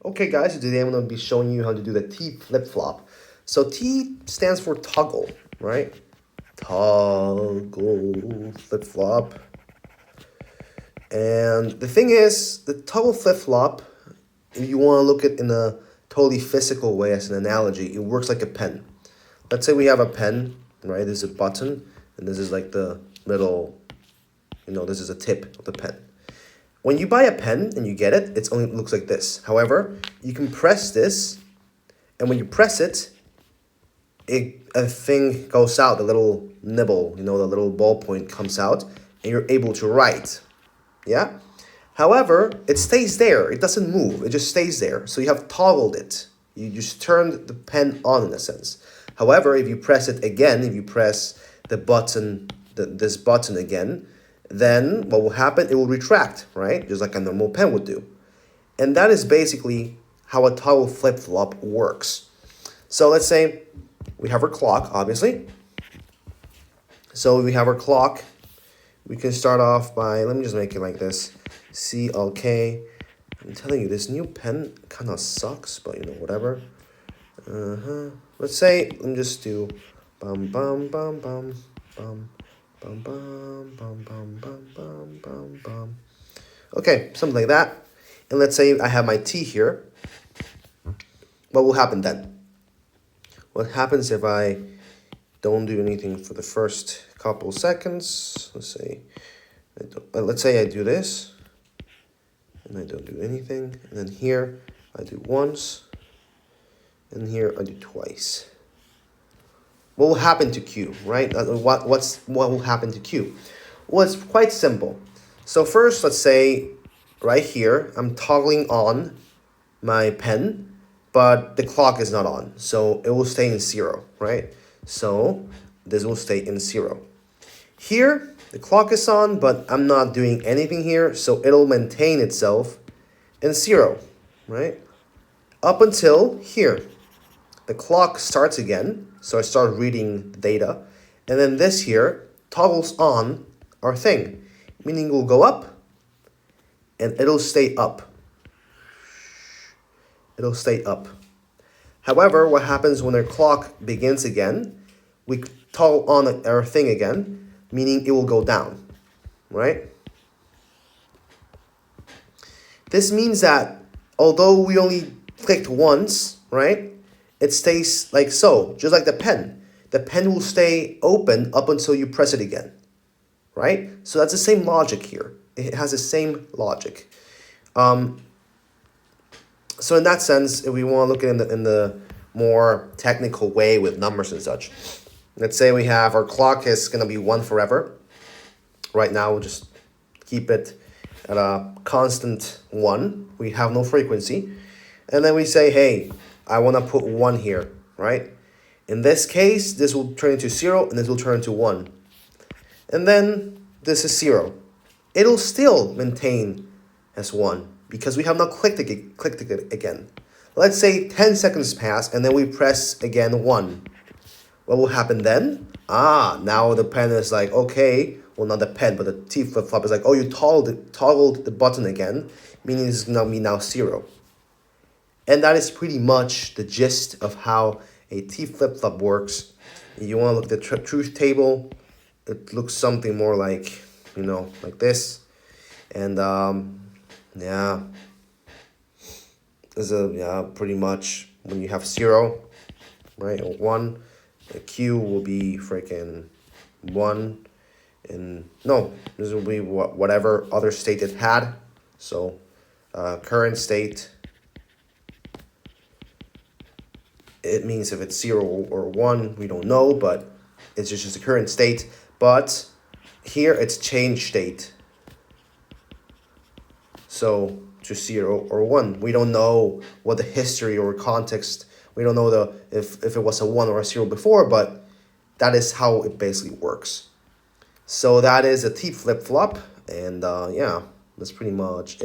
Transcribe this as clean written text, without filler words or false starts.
Okay guys, so today I'm going to be showing you how to do the T-FlipFlop. So T stands for toggle, right? Toggle flip-flop. And the thing is, the toggle flip-flop, if you want to look at it in a totally physical way as an analogy, it works like a pen. Let's say we have a pen, right? This is a button, and this is like the little, this is a tip of the pen. When you buy a pen and you get it, it only looks like this. However, you can press this, and when you press it, a thing goes out, the little nibble, the little ballpoint comes out, and you're able to write. Yeah? However, it stays there. It doesn't move. It just stays there. So you have toggled it. You just turned the pen on in a sense. However, if you press it again, if you press the button, this button again, then what will happen? It will retract, right? Just like a normal pen would do. And that is basically how a toggle flip-flop works. So let's say we have our clock, obviously. So we have our clock. We can start off by, let me just make it like this. CLK. I'm telling you, this new pen kind of sucks, but whatever. Let's say, let me just do bum bum bum bum bum. Bum, bum, bum, bum, bum, bum, bum, bum. Okay, something like that. And let's say I have my T here. What will happen then? What happens if I don't do anything for the first couple seconds? Let's say I do this, and I don't do anything. And then here I do once, and here I do twice. What will happen to Q, right? What will happen to Q? Well, it's quite simple. So first, let's say right here, I'm toggling on my pen, but the clock is not on. So it will stay in 0, right? So this will stay in 0. Here, the clock is on, but I'm not doing anything here. So it'll maintain itself in 0, right? Up until here. The clock starts again, so I start reading the data, and then this here toggles on our thing, meaning it will go up, and it'll stay up. It'll stay up. However, what happens when our clock begins again, we toggle on our thing again, meaning it will go down, right? This means that although we only clicked once, right? It stays like so, just like the pen. The pen will stay open up until you press it again, right? So that's the same logic here. It has the same logic. So in that sense, if we want to look at it in the more technical way with numbers and such, let's say we have our clock is going to be 1 forever. Right now, we'll just keep it at a constant 1. We have no frequency. And then we say, hey, I want to put 1 here, right? In this case, this will turn into 0, and this will turn into 1. And then this is 0. It'll still maintain as 1 because we have not clicked it again. Let's say 10 seconds pass, and then we press again 1. What will happen then? Now the pen is like, okay, well, not the pen, but the T-flip-flop is like, oh, you toggled the button again, meaning it's going to be now 0. And that is pretty much the gist of how a T-flip-flop works. If you want to look at the truth table, it looks something more like, like this. And yeah, pretty much when you have 0, right, or 1, the Q will be freaking 1. And no, this will be whatever other state it had. So current state. It means if it's 0 or 1, we don't know, but it's just the current state. But here it's change state. So to 0 or 1, we don't know what the history or context. We don't know if it was a 1 or a 0 before, but that is how it basically works. So that is a T-flip-flop, and yeah, that's pretty much it.